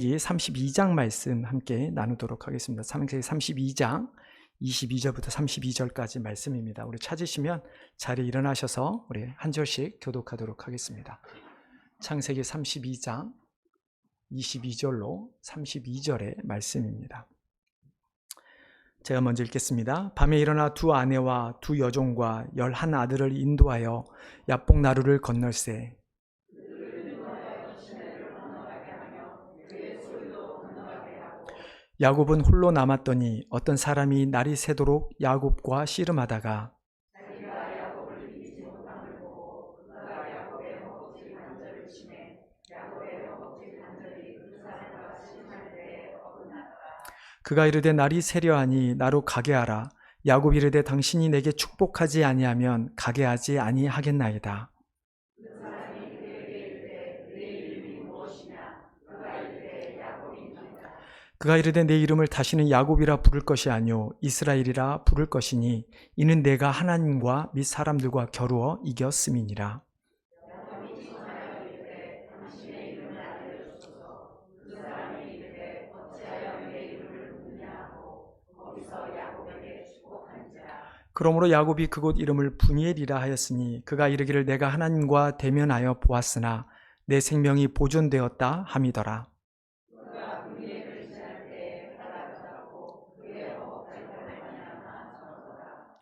32장 말씀 함께 나누도록 하겠습니다. 창세기 32장 22절부터 32절까지 말씀입니다. 우리 찾으시면 자리에 일어나셔서 우리 한 절씩 교독하도록 하겠습니다. 창세기 32장 22절로 32절의 말씀입니다. 제가 먼저 읽겠습니다. 밤에 일어나 두 아내와 두 여종과 11 아들을 인도하여 야복 나루를 건널세. 야곱은 홀로 남았더니 어떤 사람이 날이 새도록 야곱과 씨름하다가 그가 이르되 날이 새려하니 나로 가게 하라. 야곱이 이르되 당신이 내게 축복하지 아니하면 가게 하지 아니하겠나이다. 그가 이르되 내 이름을 다시는 야곱이라 부를 것이 아니요 이스라엘이라 부를 것이니 이는 내가 하나님과 및 사람들과 겨루어 이겼음이니라. 그러므로 야곱이 그곳 이름을 브니엘이라 하였으니 그가 이르기를 내가 하나님과 대면하여 보았으나 내 생명이 보존되었다 함이더라.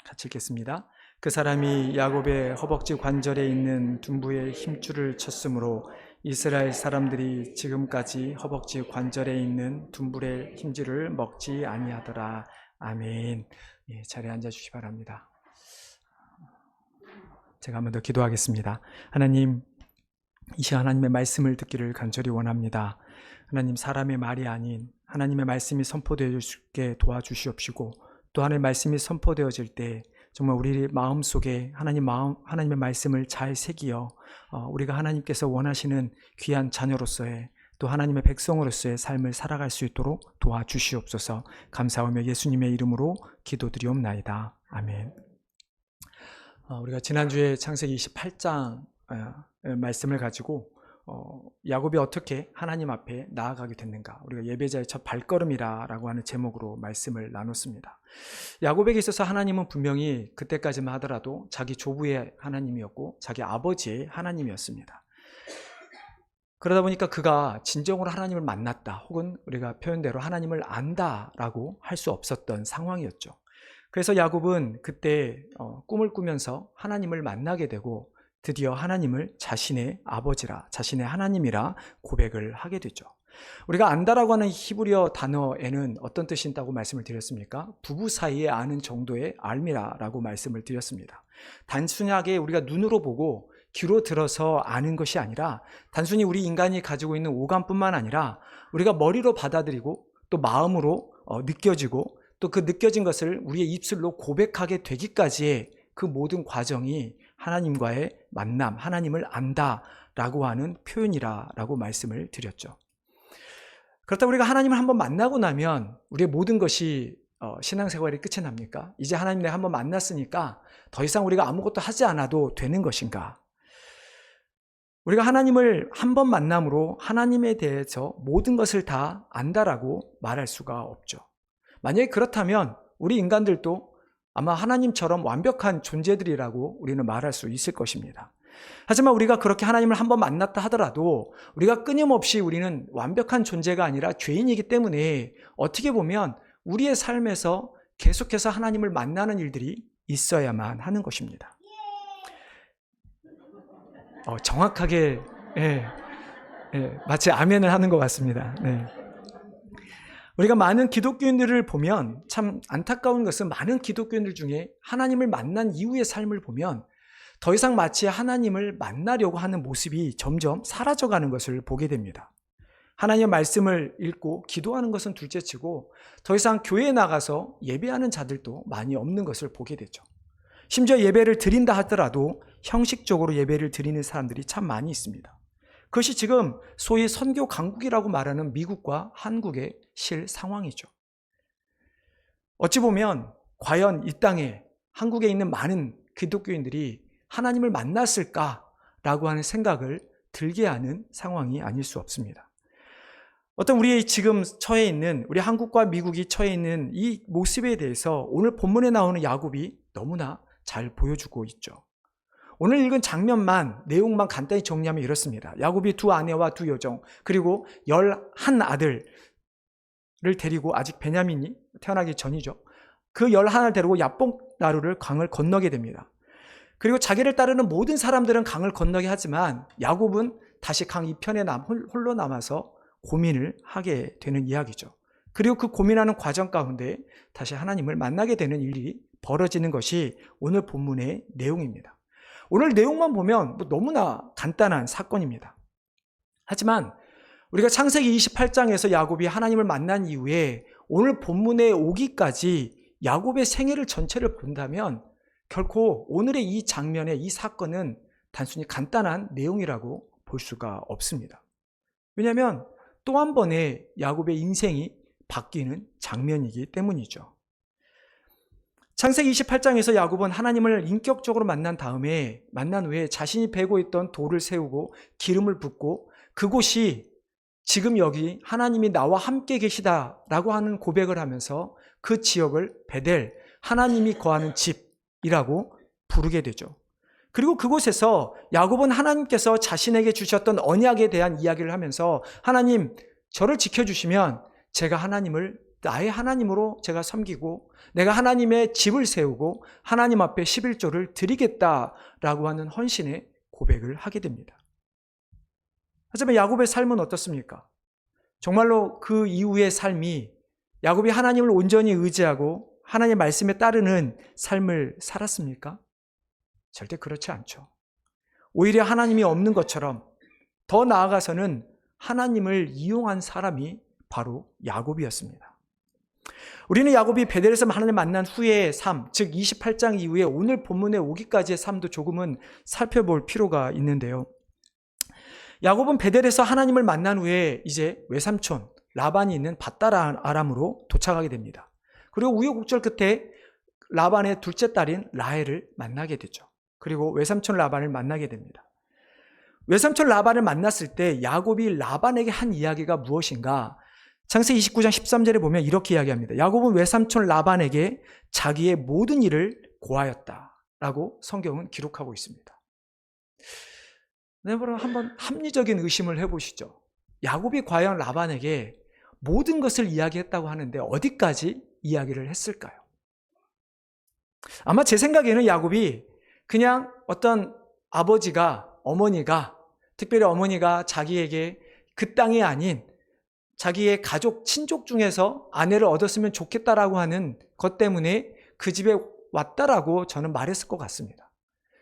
같이 읽겠습니다. 그 사람이 야곱의 허벅지 관절에 있는 둔부의 힘줄을 쳤으므로 이스라엘 사람들이 지금까지 허벅지 관절에 있는 둔불의 힘줄을 먹지 아니하더라. 아멘. 예, 자리에 앉아주시기 바랍니다. 제가 한 번 더 기도하겠습니다. 하나님, 이 시간 하나님의 말씀을 듣기를 간절히 원합니다. 하나님, 사람의 말이 아닌 하나님의 말씀이 선포되어질 수 있게 도와주시옵시고 또 하나님의 말씀이 선포되어질 때 정말 우리 마음속에 하나님의 말씀을 잘 새기어 우리가 하나님께서 원하시는 귀한 자녀로서의 또 하나님의 백성으로서의 삶을 살아갈 수 있도록 도와주시옵소서. 감사하며 예수님의 이름으로 기도드리옵나이다. 아멘. 우리가 지난주에 창세기 28장 말씀을 가지고 야곱이 어떻게 하나님 앞에 나아가게 됐는가, 우리가 예배자의 첫 발걸음이라고 하는 제목으로 말씀을 나눴습니다. 야곱에게 있어서 하나님은 분명히 그때까지만 하더라도 자기 조부의 하나님이었고 자기 아버지의 하나님이었습니다. 그러다 보니까 그가 진정으로 하나님을 만났다 혹은 우리가 표현대로 하나님을 안다라고 할 수 없었던 상황이었죠. 그래서 야곱은 그때 꿈을 꾸면서 하나님을 만나게 되고 드디어 하나님을 자신의 아버지라, 자신의 하나님이라 고백을 하게 되죠. 우리가 안다라고 하는 히브리어 단어에는 어떤 뜻이 있다고 말씀을 드렸습니까? 부부 사이에 아는 정도의 알미라라고 말씀을 드렸습니다. 단순하게 우리가 눈으로 보고 귀로 들어서 아는 것이 아니라 단순히 우리 인간이 가지고 있는 오감뿐만 아니라 우리가 머리로 받아들이고 또 마음으로 느껴지고 또 그 느껴진 것을 우리의 입술로 고백하게 되기까지의 그 모든 과정이 하나님과의 만남, 하나님을 안다라고 하는 표현이라고 말씀을 드렸죠. 그렇다고 우리가 하나님을 한번 만나고 나면 우리의 모든 것이 신앙생활이 끝이 납니까? 이제 하나님 내가 한번 만났으니까 더 이상 우리가 아무것도 하지 않아도 되는 것인가? 우리가 하나님을 한 번 만남으로 하나님에 대해서 모든 것을 다 안다라고 말할 수가 없죠. 만약에 그렇다면 우리 인간들도 아마 하나님처럼 완벽한 존재들이라고 우리는 말할 수 있을 것입니다. 하지만 우리가 그렇게 하나님을 한번 만났다 하더라도 우리가 끊임없이 우리는 완벽한 존재가 아니라 죄인이기 때문에 어떻게 보면 우리의 삶에서 계속해서 하나님을 만나는 일들이 있어야만 하는 것입니다. 정확하게 마치 아멘을 하는 것 같습니다. 네. 우리가 많은 기독교인들을 보면 참 안타까운 것은 많은 기독교인들 중에 하나님을 만난 이후의 삶을 보면 더 이상 마치 하나님을 만나려고 하는 모습이 점점 사라져가는 것을 보게 됩니다. 하나님의 말씀을 읽고 기도하는 것은 둘째치고 더 이상 교회에 나가서 예배하는 자들도 많이 없는 것을 보게 되죠. 심지어 예배를 드린다 하더라도 형식적으로 예배를 드리는 사람들이 참 많이 있습니다. 그것이 지금 소위 선교 강국이라고 말하는 미국과 한국의 실 상황이죠. 어찌 보면 과연 이 땅에 한국에 있는 많은 기독교인들이 하나님을 만났을까라고 하는 생각을 들게 하는 상황이 아닐 수 없습니다. 어떤 우리 지금 처해 있는, 우리 한국과 미국이 처해 있는 이 모습에 대해서 오늘 본문에 나오는 야곱이 너무나 잘 보여주고 있죠. 오늘 읽은 장면만, 내용만 간단히 정리하면 이렇습니다. 야곱이 두 아내와 두 여종, 그리고 11아들을 데리고, 아직 베냐민이 태어나기 전이죠. 그 11을 데리고 야복 나루를 강을 건너게 됩니다. 그리고 자기를 따르는 모든 사람들은 강을 건너게 하지만 야곱은 다시 강 이편에 홀로 남아서 고민을 하게 되는 이야기죠. 그리고 그 고민하는 과정 가운데 다시 하나님을 만나게 되는 일이 벌어지는 것이 오늘 본문의 내용입니다. 오늘 내용만 보면 너무나 간단한 사건입니다. 하지만 우리가 창세기 28장에서 야곱이 하나님을 만난 이후에 오늘 본문에 오기까지 야곱의 생애를 전체를 본다면 결코 오늘의 이 장면의 이 사건은 단순히 간단한 내용이라고 볼 수가 없습니다. 왜냐하면 또 한 번의 야곱의 인생이 바뀌는 장면이기 때문이죠. 창세기 28장에서 야곱은 하나님을 인격적으로 만난 후에 자신이 베고 있던 돌을 세우고 기름을 붓고 그곳이 지금 여기 하나님이 나와 함께 계시다라고 하는 고백을 하면서 그 지역을 베델, 하나님이 거하는 집이라고 부르게 되죠. 그리고 그곳에서 야곱은 하나님께서 자신에게 주셨던 언약에 대한 이야기를 하면서 하나님, 저를 지켜주시면 제가 하나님을 나의 하나님으로 제가 섬기고 내가 하나님의 집을 세우고 하나님 앞에 11조를 드리겠다라고 하는 헌신의 고백을 하게 됩니다. 하지만 야곱의 삶은 어떻습니까? 정말로 그 이후의 삶이 야곱이 하나님을 온전히 의지하고 하나님의 말씀에 따르는 삶을 살았습니까? 절대 그렇지 않죠. 오히려 하나님이 없는 것처럼, 더 나아가서는 하나님을 이용한 사람이 바로 야곱이었습니다. 우리는 야곱이 베델에서 하나님을 만난 후의 삶, 즉 28장 이후에 오늘 본문에 오기까지의 삶도 조금은 살펴볼 필요가 있는데요. 야곱은 베델에서 하나님을 만난 후에 이제 외삼촌 라반이 있는 밧다라 아람으로 도착하게 됩니다. 그리고 우여곡절 끝에 라반의 둘째 딸인 라헬을 만나게 되죠. 그리고 외삼촌 라반을 만나게 됩니다. 외삼촌 라반을 만났을 때 야곱이 라반에게 한 이야기가 무엇인가? 창세기 29장 13절에 보면 이렇게 이야기합니다. 야곱은 외삼촌 라반에게 자기의 모든 일을 고하였다라고 성경은 기록하고 있습니다. 여러분, 한번 합리적인 의심을 해보시죠. 야곱이 과연 라반에게 모든 것을 이야기했다고 하는데 어디까지 이야기를 했을까요? 아마 제 생각에는 야곱이 그냥 어떤 어머니가, 특별히 어머니가 자기에게 그 땅이 아닌 자기의 가족, 친족 중에서 아내를 얻었으면 좋겠다라고 하는 것 때문에 그 집에 왔다라고 저는 말했을 것 같습니다.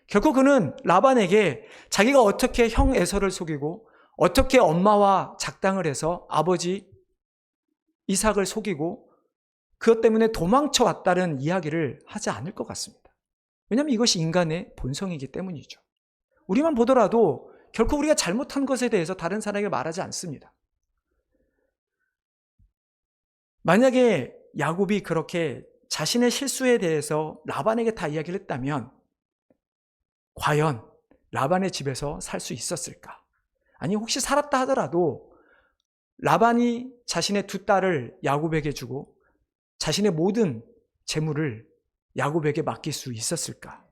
결코 그는 라반에게 자기가 어떻게 형 에서를 속이고 어떻게 엄마와 작당을 해서 아버지 이삭을 속이고 그것 때문에 도망쳐 왔다는 이야기를 하지 않을 것 같습니다. 왜냐하면 이것이 인간의 본성이기 때문이죠. 우리만 보더라도 결코 우리가 잘못한 것에 대해서 다른 사람에게 말하지 않습니다. 만약에 야곱이 그렇게 자신의 실수에 대해서 라반에게 다 이야기를 했다면 과연 라반의 집에서 살 수 있었을까? 아니, 혹시 살았다 하더라도 라반이 자신의 두 딸을 야곱에게 주고 자신의 모든 재물을 야곱에게 맡길 수 있었을까?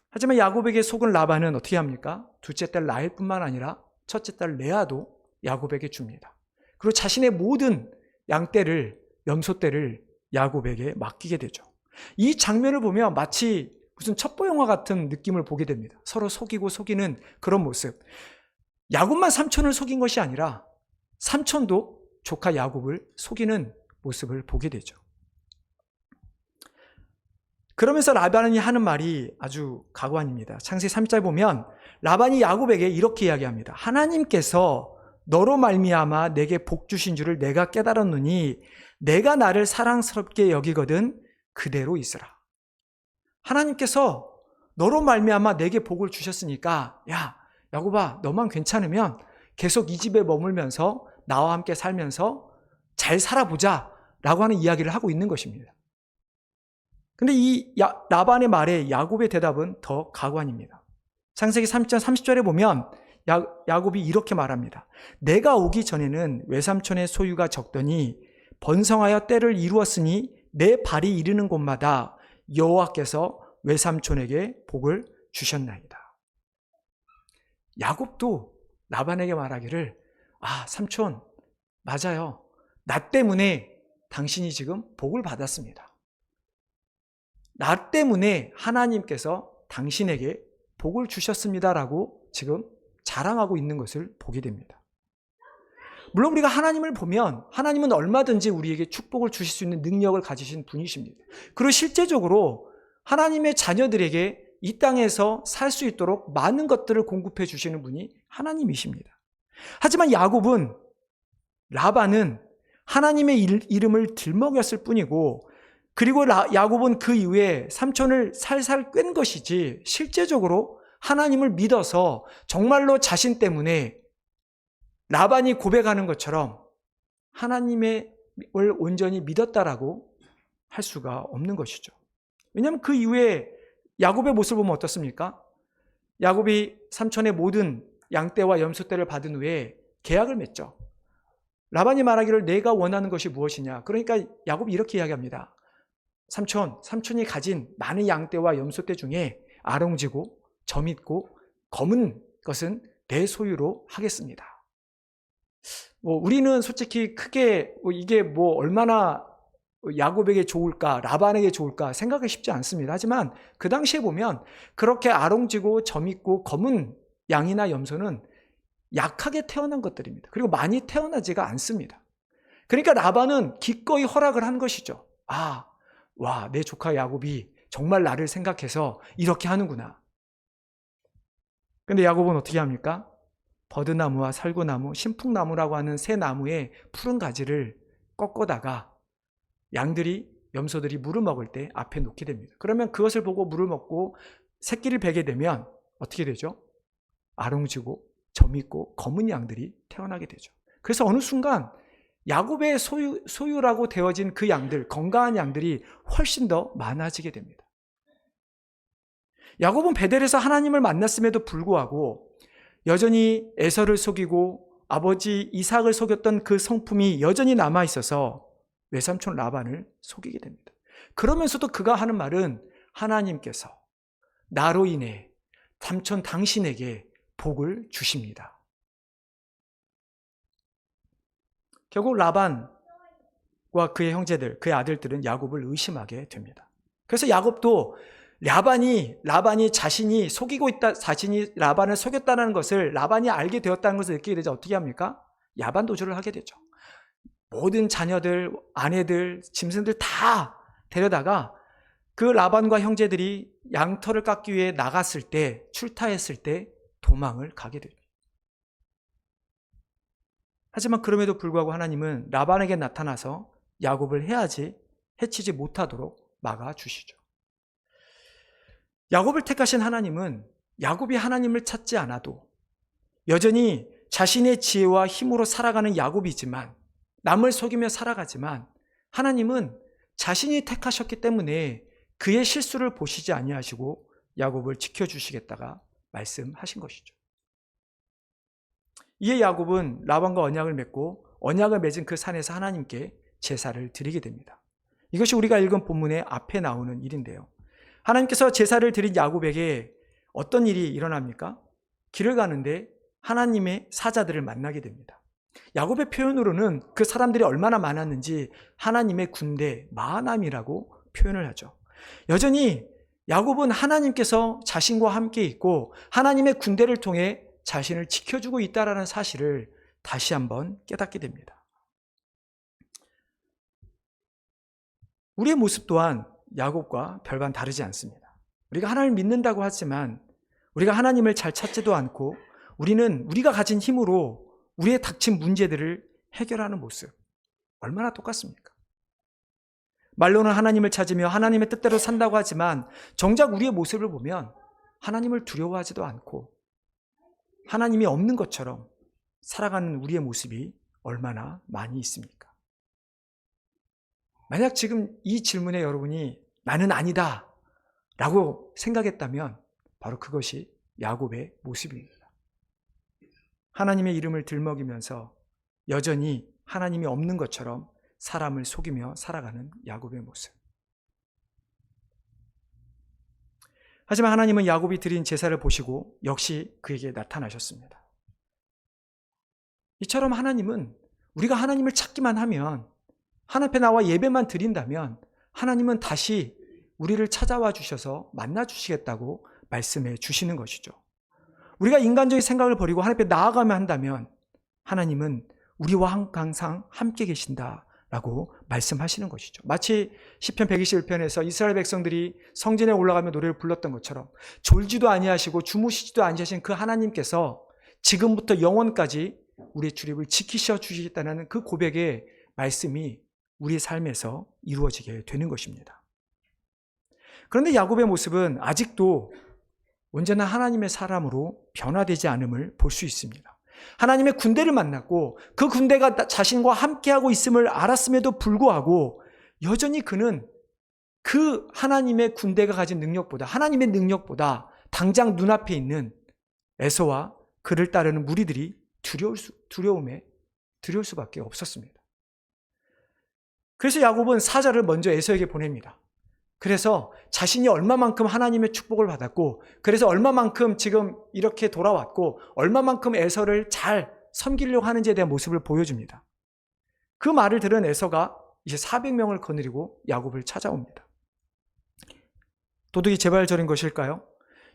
하지만 야곱에게 속은 라반은 어떻게 합니까? 둘째 딸 라헬뿐만 아니라 첫째 딸 레아도 야곱에게 줍니다. 그리고 자신의 모든 양떼를, 염소떼를 야곱에게 맡기게 되죠. 이 장면을 보면 마치 무슨 첩보 영화 같은 느낌을 보게 됩니다. 서로 속이고 속이는 그런 모습. 야곱만 삼촌을 속인 것이 아니라 삼촌도 조카 야곱을 속이는 모습을 보게 되죠. 그러면서 라반이 하는 말이 아주 가관입니다. 창세기 3절 보면 라반이 야곱에게 이렇게 이야기합니다. 하나님께서 너로 말미암아 내게 복 주신 줄을 내가 깨달았노니 내가 나를 사랑스럽게 여기거든 그대로 있으라. 하나님께서 너로 말미암아 내게 복을 주셨으니까 야, 야곱아, 너만 괜찮으면 계속 이 집에 머물면서 나와 함께 살면서 잘 살아보자 라고 하는 이야기를 하고 있는 것입니다. 근데 이 라반의 말에 야곱의 대답은 더 가관입니다. 창세기 3장 30절에 보면 야곱이 이렇게 말합니다. 내가 오기 전에는 외삼촌의 소유가 적더니 번성하여 때를 이루었으니 내 발이 이르는 곳마다 여호와께서 외삼촌에게 복을 주셨나이다. 야곱도 라반에게 말하기를, 삼촌, 맞아요. 나 때문에 당신이 지금 복을 받았습니다. 나 때문에 하나님께서 당신에게 복을 주셨습니다라고 지금 자랑하고 있는 것을 보게 됩니다. 물론 우리가 하나님을 보면 하나님은 얼마든지 우리에게 축복을 주실 수 있는 능력을 가지신 분이십니다. 그리고 실제적으로 하나님의 자녀들에게 이 땅에서 살 수 있도록 많은 것들을 공급해 주시는 분이 하나님이십니다. 하지만 라반은 하나님의 이름을 들먹였을 뿐이고, 그리고 야곱은 그 이후에 삼촌을 살살 꿰는 것이지 실제적으로 하나님을 믿어서 정말로 자신 때문에 라반이 고백하는 것처럼 하나님을 온전히 믿었다라고 할 수가 없는 것이죠. 왜냐하면 그 이후에 야곱의 모습을 보면 어떻습니까? 야곱이 삼촌의 모든 양떼와 염소떼를 받은 후에 계약을 맺죠. 라반이 말하기를 내가 원하는 것이 무엇이냐. 그러니까 야곱이 이렇게 이야기합니다. 삼촌이 가진 많은 양떼와 염소떼 중에 아롱지고 점있고 검은 것은 내 소유로 하겠습니다. 우리는 솔직히 크게 이게 얼마나 야곱에게 좋을까, 라반에게 좋을까 생각하기 쉽지 않습니다. 하지만 그 당시에 보면 그렇게 아롱지고 점있고 검은 양이나 염소는 약하게 태어난 것들입니다. 그리고 많이 태어나지가 않습니다. 그러니까 라반은 기꺼이 허락을 한 것이죠. 내 조카 야곱이 정말 나를 생각해서 이렇게 하는구나. 근데 야곱은 어떻게 합니까? 버드나무와 살구나무, 신풍나무라고 하는 새 나무의 푸른 가지를 꺾어다가 양들이, 염소들이 물을 먹을 때 앞에 놓게 됩니다. 그러면 그것을 보고 물을 먹고 새끼를 베게 되면 어떻게 되죠? 아롱지고 점있고 검은 양들이 태어나게 되죠. 그래서 어느 순간 야곱의 소유라고 되어진 그 양들, 건강한 양들이 훨씬 더 많아지게 됩니다. 야곱은 베델에서 하나님을 만났음에도 불구하고 여전히 에서를 속이고 아버지 이삭을 속였던 그 성품이 여전히 남아 있어서 외삼촌 라반을 속이게 됩니다. 그러면서도 그가 하는 말은 하나님께서 나로 인해 삼촌 당신에게 복을 주십니다. 결국 라반과 그의 형제들, 그의 아들들은 야곱을 의심하게 됩니다. 그래서 야곱도 라반이 자신이 속이고 있다, 자신이 라반을 속였다는 것을 라반이 알게 되었다는 것을 느끼게 되자 어떻게 합니까? 야반 도주를 하게 되죠. 모든 자녀들, 아내들, 짐승들 다 데려다가 그 라반과 형제들이 양털을 깎기 위해 나갔을 때, 출타했을 때 도망을 가게 됩니다. 하지만 그럼에도 불구하고 하나님은 라반에게 나타나서 야곱을 해치지 못하도록 막아주시죠. 야곱을 택하신 하나님은 야곱이 하나님을 찾지 않아도 여전히 자신의 지혜와 힘으로 살아가는 야곱이지만, 남을 속이며 살아가지만 하나님은 자신이 택하셨기 때문에 그의 실수를 보시지 아니하시고 야곱을 지켜주시겠다가 말씀하신 것이죠. 이에 야곱은 라반과 언약을 맺고 언약을 맺은 그 산에서 하나님께 제사를 드리게 됩니다. 이것이 우리가 읽은 본문의 앞에 나오는 일인데요. 하나님께서 제사를 드린 야곱에게 어떤 일이 일어납니까? 길을 가는데 하나님의 사자들을 만나게 됩니다. 야곱의 표현으로는 그 사람들이 얼마나 많았는지 하나님의 군대 마하남이라고 표현을 하죠. 여전히 야곱은 하나님께서 자신과 함께 있고 하나님의 군대를 통해 자신을 지켜주고 있다는 사실을 다시 한번 깨닫게 됩니다. 우리의 모습 또한 야곱과 별반 다르지 않습니다. 우리가 하나님을 믿는다고 하지만 우리가 하나님을 잘 찾지도 않고 우리가 가진 힘으로 우리의 닥친 문제들을 해결하는 모습, 얼마나 똑같습니까? 말로는 하나님을 찾으며 하나님의 뜻대로 산다고 하지만 정작 우리의 모습을 보면 하나님을 두려워하지도 않고 하나님이 없는 것처럼 살아가는 우리의 모습이 얼마나 많이 있습니까? 만약 지금 이 질문에 여러분이 나는 아니다 라고 생각했다면 바로 그것이 야곱의 모습입니다. 하나님의 이름을 들먹이면서 여전히 하나님이 없는 것처럼 사람을 속이며 살아가는 야곱의 모습. 하지만 하나님은 야곱이 드린 제사를 보시고 역시 그에게 나타나셨습니다. 이처럼 하나님은 우리가 하나님을 찾기만 하면, 하나님 앞에 나와 예배만 드린다면 하나님은 다시 우리를 찾아와 주셔서 만나 주시겠다고 말씀해 주시는 것이죠. 우리가 인간적인 생각을 버리고 하나님 앞에 나아가면 한다면 하나님은 우리와 항상 함께 계신다라고 말씀하시는 것이죠. 마치 시편 121편에서 이스라엘 백성들이 성전에 올라가며 노래를 불렀던 것처럼 졸지도 아니하시고 주무시지도 아니하신 그 하나님께서 지금부터 영원까지 우리의 출입을 지키셔 주시겠다는 그 고백의 말씀이 우리의 삶에서 이루어지게 되는 것입니다. 그런데 야곱의 모습은 아직도 언제나 하나님의 사람으로 변화되지 않음을 볼 수 있습니다. 하나님의 군대를 만났고 그 군대가 자신과 함께하고 있음을 알았음에도 불구하고 여전히 그는 그 하나님의 군대가 가진 능력보다, 하나님의 능력보다 당장 눈앞에 있는 에서와 그를 따르는 무리들이 두려울 수밖에 없었습니다. 그래서 야곱은 사자를 먼저 에서에게 보냅니다. 그래서 자신이 얼마만큼 하나님의 축복을 받았고, 그래서 얼마만큼 지금 이렇게 돌아왔고, 얼마만큼 에서를 잘 섬기려고 하는지에 대한 모습을 보여줍니다. 그 말을 들은 에서가 이제 400명을 거느리고 야곱을 찾아옵니다. 도둑이 제발 저린 것일까요?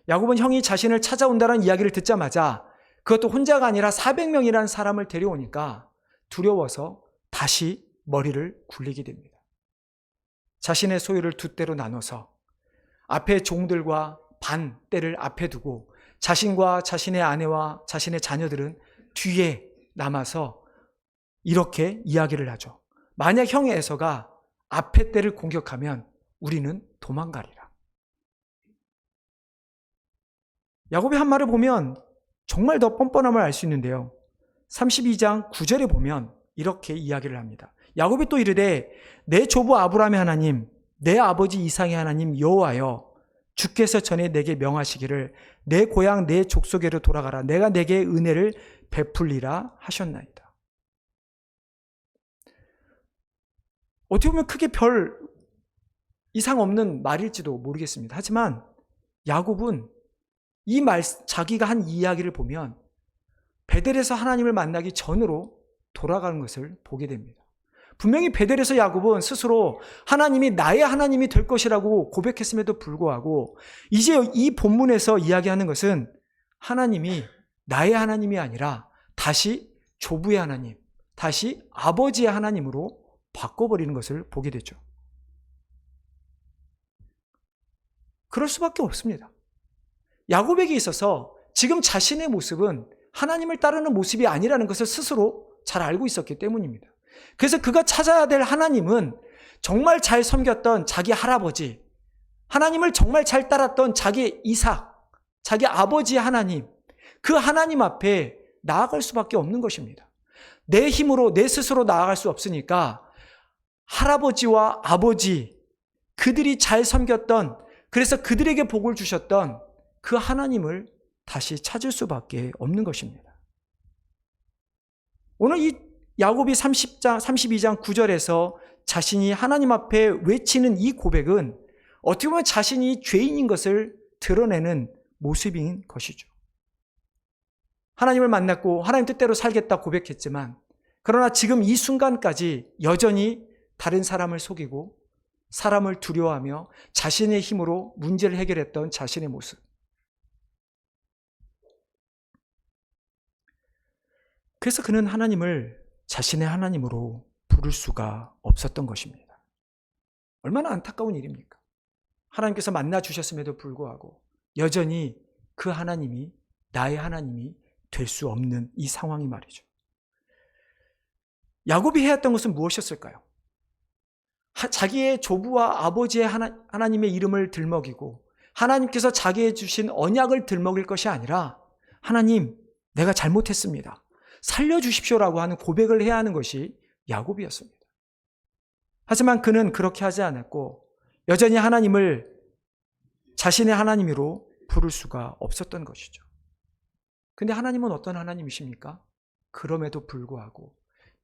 야곱은 형이 자신을 찾아온다는 이야기를 듣자마자 그것도 혼자가 아니라 400명이라는 사람을 데려오니까 두려워서 다시 머리를 굴리게 됩니다. 자신의 소유를 두 떼로 나눠서 앞에 종들과 반 떼를 앞에 두고 자신과 자신의 아내와 자신의 자녀들은 뒤에 남아서 이렇게 이야기를 하죠. 만약 형 에서가 앞에 떼를 공격하면 우리는 도망가리라. 야곱의 한 말을 보면 정말 더 뻔뻔함을 알 수 있는데요. 32장 9절에 보면 이렇게 이야기를 합니다. 야곱이 또 이르되 내 조부 아브라함의 하나님, 내 아버지 이삭의 하나님 여호와여, 주께서 전에 내게 명하시기를 내 고향 내 족속에로 돌아가라, 내가 내게 은혜를 베풀리라 하셨나이다. 어떻게 보면 크게 별 이상 없는 말일지도 모르겠습니다. 하지만 야곱은 이 말, 자기가 한 이야기를 보면 베델에서 하나님을 만나기 전으로 돌아가는 것을 보게 됩니다. 분명히 베델에서 야곱은 스스로 하나님이 나의 하나님이 될 것이라고 고백했음에도 불구하고 이제 이 본문에서 이야기하는 것은 하나님이 나의 하나님이 아니라 다시 조부의 하나님, 다시 아버지의 하나님으로 바꿔버리는 것을 보게 되죠. 그럴 수밖에 없습니다. 야곱에게 있어서 지금 자신의 모습은 하나님을 따르는 모습이 아니라는 것을 스스로 잘 알고 있었기 때문입니다. 그래서 그가 찾아야 될 하나님은 정말 잘 섬겼던 자기 할아버지, 하나님을 정말 잘 따랐던 자기 이삭, 자기 아버지의 하나님, 그 하나님 앞에 나아갈 수밖에 없는 것입니다. 내 힘으로 내 스스로 나아갈 수 없으니까 할아버지와 아버지, 그들이 잘 섬겼던, 그래서 그들에게 복을 주셨던 그 하나님을 다시 찾을 수밖에 없는 것입니다. 오늘 이 야곱이 32장 9절에서 자신이 하나님 앞에 외치는 이 고백은 어떻게 보면 자신이 죄인인 것을 드러내는 모습인 것이죠. 하나님을 만났고 하나님 뜻대로 살겠다 고백했지만, 그러나 지금 이 순간까지 여전히 다른 사람을 속이고 사람을 두려워하며 자신의 힘으로 문제를 해결했던 자신의 모습. 그래서 그는 하나님을 자신의 하나님으로 부를 수가 없었던 것입니다. 얼마나 안타까운 일입니까? 하나님께서 만나 주셨음에도 불구하고 여전히 그 하나님이 나의 하나님이 될 수 없는 이 상황이 말이죠. 야곱이 해야 했던 것은 무엇이었을까요? 자기의 조부와 아버지의 하나님의 이름을 들먹이고 하나님께서 자기에게 주신 언약을 들먹일 것이 아니라, 하나님, 내가 잘못했습니다, 살려주십시오라고 하는 고백을 해야 하는 것이 야곱이었습니다. 하지만 그는 그렇게 하지 않았고 여전히 하나님을 자신의 하나님으로 부를 수가 없었던 것이죠. 근데 하나님은 어떤 하나님이십니까? 그럼에도 불구하고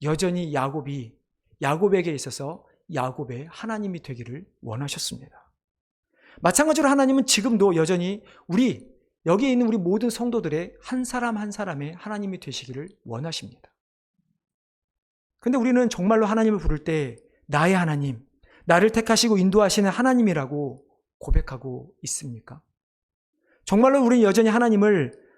여전히 야곱에게 있어서 야곱의 하나님이 되기를 원하셨습니다. 마찬가지로 하나님은 지금도 여전히 여기에 있는 우리 모든 성도들의 한 사람 한 사람의 하나님이 되시기를 원하십니다. 근데 우리는 정말로 하나님을 부를 때 나의 하나님, 나를 택하시고 인도하시는 하나님이라고 고백하고 있습니까? 정말로 우리는 여전히 하나님을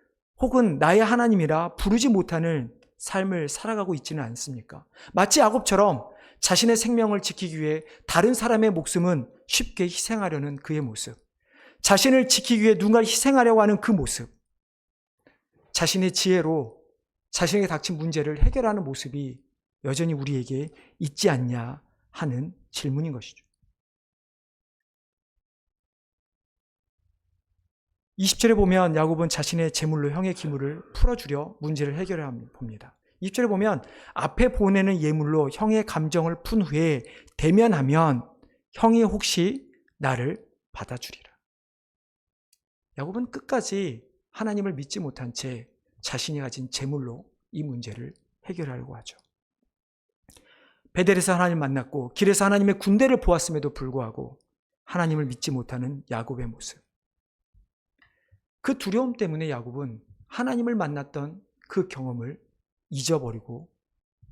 혹은 나의 하나님이라 부르지 못하는 삶을 살아가고 있지는 않습니까? 마치 야곱처럼 자신의 생명을 지키기 위해 다른 사람의 목숨은 쉽게 희생하려는 그의 모습, 자신을 지키기 위해 누군가를 희생하려고 하는 그 모습, 자신의 지혜로 자신에게 닥친 문제를 해결하는 모습이 여전히 우리에게 있지 않냐 하는 질문인 것이죠. 20절에 보면 야곱은 자신의 재물로 형의 기물을 풀어주려 문제를 해결해 봅니다. 20절에 보면 앞에 보내는 예물로 형의 감정을 푼 후에 대면하면 형이 혹시 나를 받아주리라. 야곱은 끝까지 하나님을 믿지 못한 채 자신이 가진 재물로 이 문제를 해결하려고 하죠. 베델에서 하나님을 만났고 길에서 하나님의 군대를 보았음에도 불구하고 하나님을 믿지 못하는 야곱의 모습. 그 두려움 때문에 야곱은 하나님을 만났던 그 경험을 잊어버리고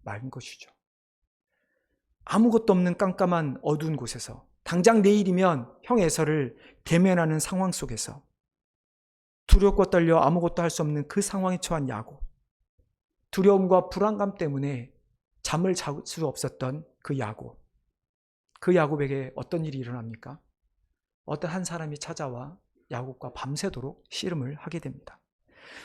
말 것이죠. 아무것도 없는 깜깜한 어두운 곳에서 당장 내일이면 형 에서를 대면하는 상황 속에서 두렵고 떨려 아무것도 할 수 없는 그 상황에 처한 야곱. 두려움과 불안감 때문에 잠을 잘 수 없었던 그 야곱. 그 야곱에게 어떤 일이 일어납니까? 어떤 한 사람이 찾아와 야곱과 밤새도록 씨름을 하게 됩니다.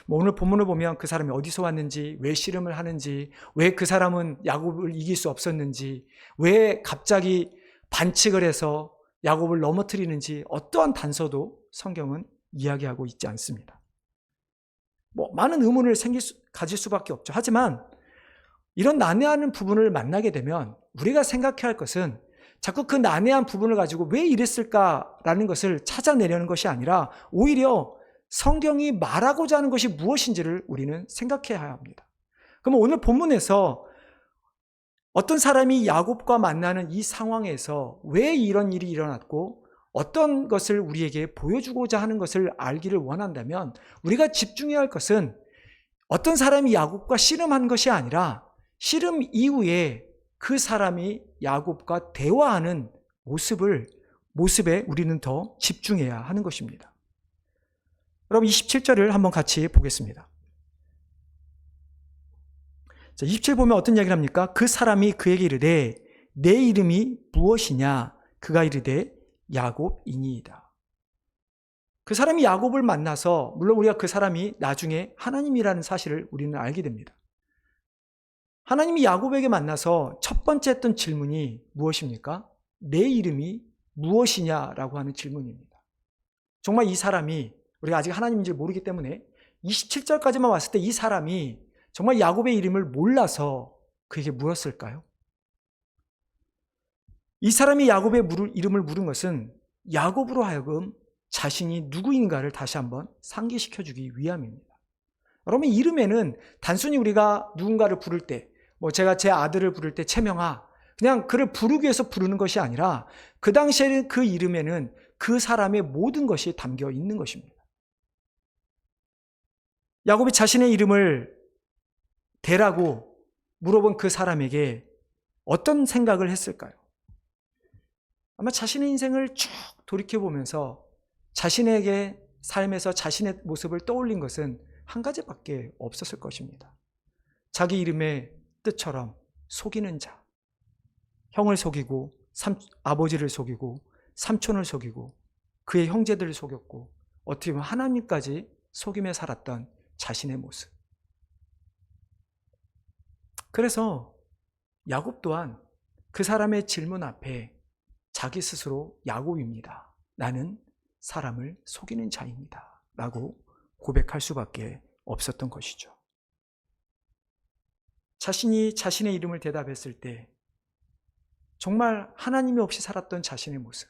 오늘 본문을 보면 그 사람이 어디서 왔는지, 왜 씨름을 하는지, 왜 그 사람은 야곱을 이길 수 없었는지, 왜 갑자기 반칙을 해서 야곱을 넘어뜨리는지 어떠한 단서도 성경은 이야기하고 있지 않습니다. 많은 의문을 가질 수밖에 없죠. 하지만 이런 난해한 부분을 만나게 되면 우리가 생각해야 할 것은 자꾸 그 난해한 부분을 가지고 왜 이랬을까라는 것을 찾아내려는 것이 아니라 오히려 성경이 말하고자 하는 것이 무엇인지를 우리는 생각해야 합니다. 그러면 오늘 본문에서 어떤 사람이 야곱과 만나는 이 상황에서 왜 이런 일이 일어났고 어떤 것을 우리에게 보여주고자 하는 것을 알기를 원한다면 우리가 집중해야 할 것은 어떤 사람이 야곱과 씨름한 것이 아니라 씨름 이후에 그 사람이 야곱과 대화하는 모습에 우리는 더 집중해야 하는 것입니다. 여러분 27절을 한번 같이 보겠습니다. 자, 27절 보면 어떤 이야기를 합니까? 그 사람이 그에게 이르되 내 이름이 무엇이냐? 그가 이르되 야곱이니이다. 그 사람이 야곱을 만나서 물론 우리가 그 사람이 나중에 하나님이라는 사실을 우리는 알게 됩니다. 하나님이 야곱에게 만나서 첫 번째 했던 질문이 무엇입니까? 내 이름이 무엇이냐라고 하는 질문입니다. 정말 이 사람이 우리가 아직 하나님인지 모르기 때문에 27절까지만 왔을 때 이 사람이 정말 야곱의 이름을 몰라서 그에게 물었을까요? 이 사람이 야곱의 이름을 물은 것은 야곱으로 하여금 자신이 누구인가를 다시 한번 상기시켜주기 위함입니다. 여러분 이름에는 단순히 우리가 누군가를 부를 때 제가 제 아들을 부를 때 채명아 그냥 그를 부르기 위해서 부르는 것이 아니라 그 당시에는 그 이름에는 그 사람의 모든 것이 담겨 있는 것입니다. 야곱이 자신의 이름을 대라고 물어본 그 사람에게 어떤 생각을 했을까요? 아마 자신의 인생을 쭉 돌이켜보면서 자신에게 삶에서 자신의 모습을 떠올린 것은 한 가지밖에 없었을 것입니다. 자기 이름의 뜻처럼 속이는 자, 형을 속이고 아버지를 속이고 삼촌을 속이고 그의 형제들을 속였고 어떻게 보면 하나님까지 속이며 살았던 자신의 모습. 그래서 야곱 또한 그 사람의 질문 앞에 자기 스스로 야곱입니다. 나는 사람을 속이는 자입니다. 라고 고백할 수밖에 없었던 것이죠. 자신이 자신의 이름을 대답했을 때 정말 하나님이 없이 살았던 자신의 모습,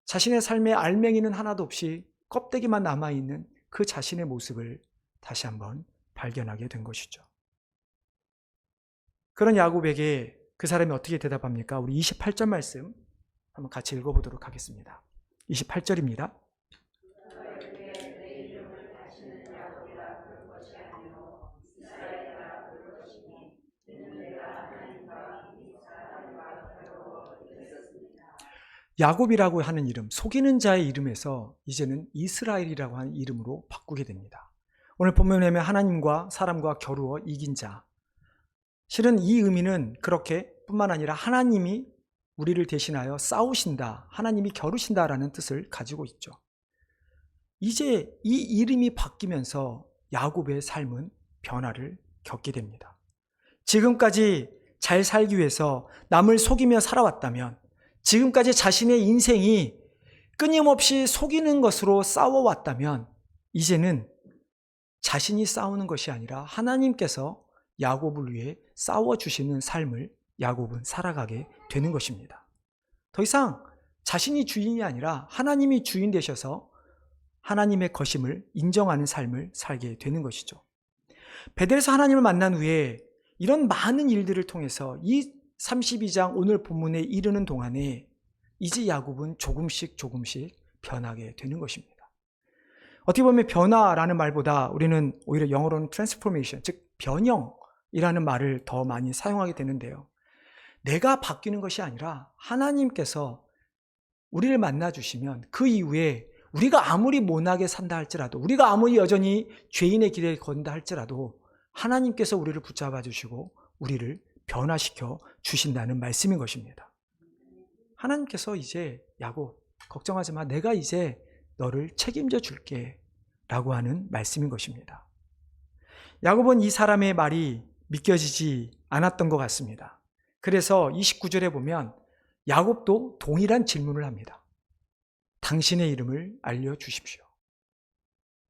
자신의 삶에 알맹이는 하나도 없이 껍데기만 남아있는 그 자신의 모습을 다시 한번 발견하게 된 것이죠. 그런 야곱에게 그 사람이 어떻게 대답합니까? 우리 28절 말씀 한번 같이 읽어보도록 하겠습니다. 28절입니다. 야곱이라고 하는 이름, 속이는 자의 이름에서 이제는 이스라엘이라고 하는 이름으로 바꾸게 됩니다. 오늘 본문에 보면 하나님과 사람과 겨루어 이긴 자. 실은 이 의미는 그렇게 뿐만 아니라 하나님이 우리를 대신하여 싸우신다, 하나님이 겨루신다라는 뜻을 가지고 있죠. 이제 이 이름이 바뀌면서 야곱의 삶은 변화를 겪게 됩니다. 지금까지 잘 살기 위해서 남을 속이며 살아왔다면, 지금까지 자신의 인생이 끊임없이 속이는 것으로 싸워왔다면, 이제는 자신이 싸우는 것이 아니라 하나님께서 야곱을 위해 싸워주시는 삶을 야곱은 살아가게 되는 것입니다. 더 이상 자신이 주인이 아니라 하나님이 주인 되셔서 하나님의 것임을 인정하는 삶을 살게 되는 것이죠. 베델에서 하나님을 만난 후에 이런 많은 일들을 통해서 이 32장 오늘 본문에 이르는 동안에 이제 야곱은 조금씩 변하게 되는 것입니다. 어떻게 보면 변화라는 말보다 우리는 오히려 영어로는 transformation, 즉 변형이라는 말을 더 많이 사용하게 되는데요. 내가 바뀌는 것이 아니라 하나님께서 우리를 만나주시면 그 이후에 우리가 아무리 못나게 산다 할지라도, 우리가 아무리 여전히 죄인의 길에 건다 할지라도 하나님께서 우리를 붙잡아 주시고 우리를 변화시켜 주신다는 말씀인 것입니다. 하나님께서 이제 야곱 걱정하지 마, 내가 이제 너를 책임져 줄게 라고 하는 말씀인 것입니다. 야곱은 이 사람의 말이 믿겨지지 않았던 것 같습니다. 그래서 29절에 보면 야곱도 동일한 질문을 합니다. 당신의 이름을 알려주십시오.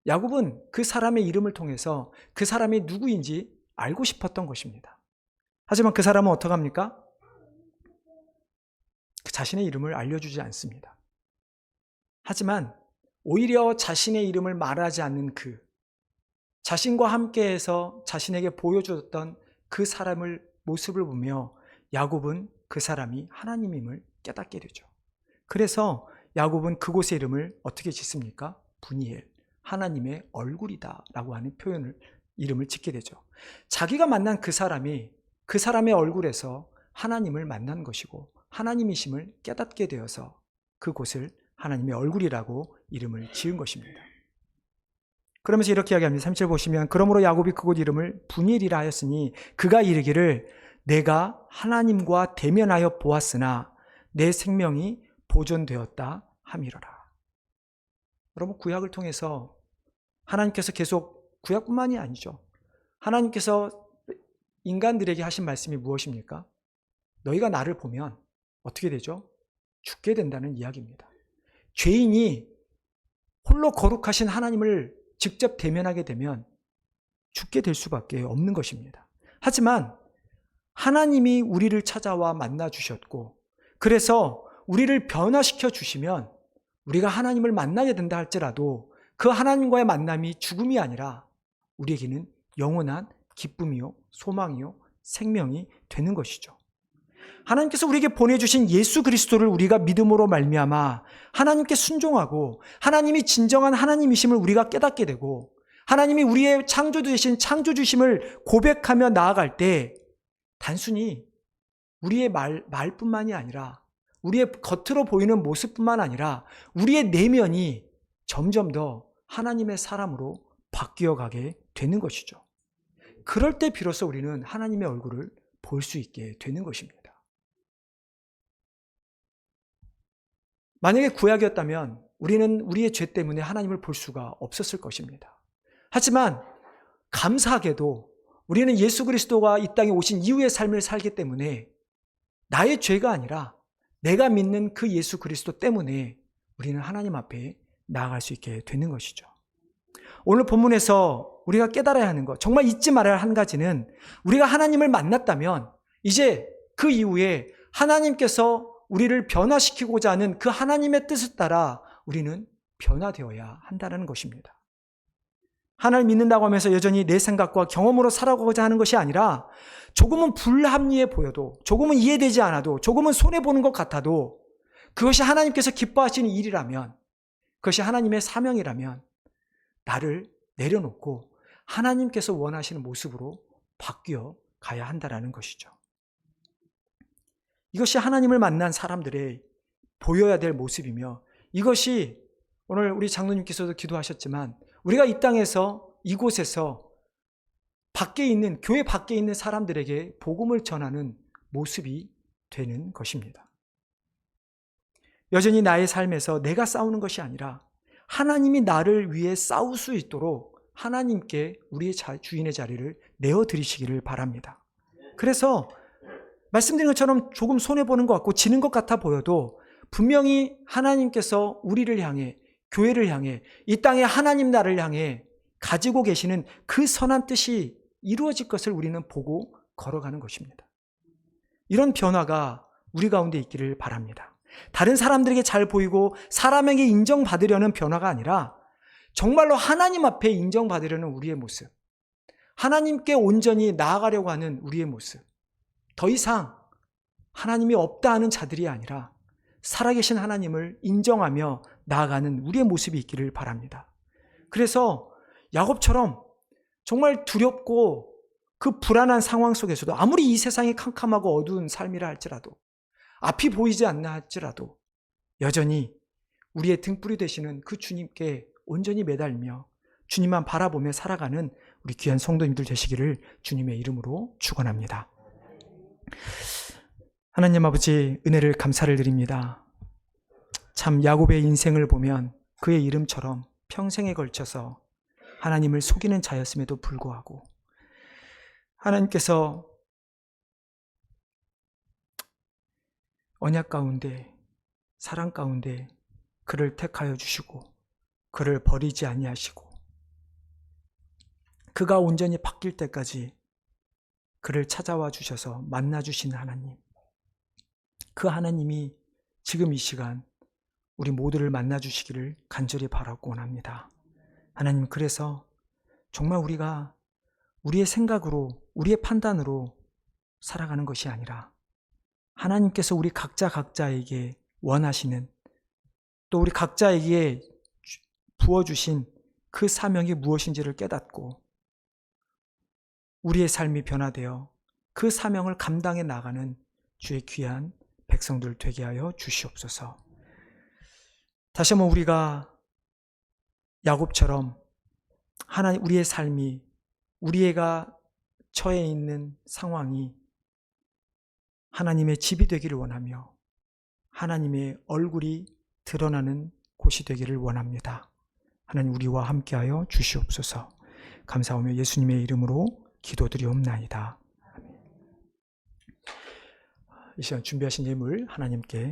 야곱은 그 사람의 이름을 통해서 그 사람이 누구인지 알고 싶었던 것입니다. 하지만 그 사람은 어떡합니까? 자신의 이름을 알려주지 않습니다. 하지만 오히려 자신의 이름을 말하지 않는 자신과 함께해서 자신에게 보여주었던 그 사람의 모습을 보며 야곱은 그 사람이 하나님임을 깨닫게 되죠. 그래서 야곱은 그곳의 이름을 어떻게 짓습니까? 분이엘, 하나님의 얼굴이다 라고 하는 이름을 짓게 되죠. 자기가 만난 그 사람이 그 사람의 얼굴에서 하나님을 만난 것이고 하나님이심을 깨닫게 되어서 그곳을 하나님의 얼굴이라고 이름을 지은 것입니다. 그러면서 이렇게 이야기합니다. 3절 보시면 그러므로 야곱이 그곳 이름을 분이엘이라 하였으니 그가 이르기를 내가 하나님과 대면하여 보았으나 내 생명이 보존되었다 함이로라. 여러분, 구약을 통해서 하나님께서 계속, 구약뿐만이 아니죠, 하나님께서 인간들에게 하신 말씀이 무엇입니까? 너희가 나를 보면 어떻게 되죠? 죽게 된다는 이야기입니다. 죄인이 홀로 거룩하신 하나님을 직접 대면하게 되면 죽게 될 수밖에 없는 것입니다. 하지만 하나님이 우리를 찾아와 만나 주셨고, 그래서 우리를 변화시켜 주시면 우리가 하나님을 만나게 된다 할지라도 그 하나님과의 만남이 죽음이 아니라 우리에게는 영원한 기쁨이요 소망이요 생명이 되는 것이죠. 하나님께서 우리에게 보내주신 예수 그리스도를 우리가 믿음으로 말미암아 하나님께 순종하고 하나님이 진정한 하나님이심을 우리가 깨닫게 되고 하나님이 우리의 창조주이신 창조주심을 고백하며 나아갈 때 단순히 우리의 말뿐만이 아니라 우리의 겉으로 보이는 모습뿐만 아니라 우리의 내면이 점점 더 하나님의 사람으로 바뀌어가게 되는 것이죠. 그럴 때 비로소 우리는 하나님의 얼굴을 볼 수 있게 되는 것입니다. 만약에 구약이었다면 우리는 우리의 죄 때문에 하나님을 볼 수가 없었을 것입니다. 하지만 감사하게도 우리는 예수 그리스도가 이 땅에 오신 이후의 삶을 살기 때문에 나의 죄가 아니라 내가 믿는 그 예수 그리스도 때문에 우리는 하나님 앞에 나아갈 수 있게 되는 것이죠. 오늘 본문에서 우리가 깨달아야 하는 것, 정말 잊지 말아야 할 한 가지는 우리가 하나님을 만났다면 이제 그 이후에 하나님께서 우리를 변화시키고자 하는 그 하나님의 뜻을 따라 우리는 변화되어야 한다는 것입니다. 하나님 믿는다고 하면서 여전히 내 생각과 경험으로 살아가고자 하는 것이 아니라 조금은 불합리해 보여도, 조금은 이해되지 않아도, 조금은 손해보는 것 같아도 그것이 하나님께서 기뻐하시는 일이라면, 그것이 하나님의 사명이라면 나를 내려놓고 하나님께서 원하시는 모습으로 바뀌어 가야 한다라는 것이죠. 이것이 하나님을 만난 사람들의 보여야 될 모습이며, 이것이 오늘 우리 장로님께서도 기도하셨지만 우리가 이 땅에서 이곳에서 밖에 있는, 교회 밖에 있는 사람들에게 복음을 전하는 모습이 되는 것입니다. 여전히 나의 삶에서 내가 싸우는 것이 아니라 하나님이 나를 위해 싸울 수 있도록 하나님께 우리의 주인의 자리를 내어드리시기를 바랍니다. 그래서 말씀드린 것처럼 조금 손해보는 것 같고 지는 것 같아 보여도 분명히 하나님께서 우리를 향해, 교회를 향해, 이 땅에 하나님 나라를 향해 가지고 계시는 그 선한 뜻이 이루어질 것을 우리는 보고 걸어가는 것입니다. 이런 변화가 우리 가운데 있기를 바랍니다. 다른 사람들에게 잘 보이고 사람에게 인정받으려는 변화가 아니라 정말로 하나님 앞에 인정받으려는 우리의 모습, 하나님께 온전히 나아가려고 하는 우리의 모습, 더 이상 하나님이 없다 하는 자들이 아니라 살아계신 하나님을 인정하며 나아가는 우리의 모습이 있기를 바랍니다. 그래서 야곱처럼 정말 두렵고 그 불안한 상황 속에서도 아무리 이 세상이 캄캄하고 어두운 삶이라 할지라도, 앞이 보이지 않나 할지라도 여전히 우리의 등불이 되시는 그 주님께 온전히 매달리며 주님만 바라보며 살아가는 우리 귀한 성도님들 되시기를 주님의 이름으로 축원합니다. 하나님 아버지, 은혜를 감사를 드립니다. 참 야곱의 인생을 보면 그의 이름처럼 평생에 걸쳐서 하나님을 속이는 자였음에도 불구하고 하나님께서 언약 가운데, 사랑 가운데 그를 택하여 주시고 그를 버리지 아니하시고 그가 온전히 바뀔 때까지 그를 찾아와 주셔서 만나 주신 하나님, 그 하나님이 지금 이 시간 우리 모두를 만나 주시기를 간절히 바라고 원합니다. 하나님, 그래서 정말 우리가 우리의 생각으로, 우리의 판단으로 살아가는 것이 아니라 하나님께서 우리 각자에게 원하시는, 또 우리 각자에게 부어주신 그 사명이 무엇인지를 깨닫고 우리의 삶이 변화되어 그 사명을 감당해 나가는 주의 귀한 백성들 되게 하여 주시옵소서. 다시 한번 우리가 야곱처럼 하나님, 우리의 삶이, 우리가 처해 있는 상황이 하나님의 집이 되기를 원하며 하나님의 얼굴이 드러나는 곳이 되기를 원합니다. 하나님, 우리와 함께하여 주시옵소서. 감사하며 예수님의 이름으로 기도드리옵나이다. 이 시간 준비하신 예물 하나님께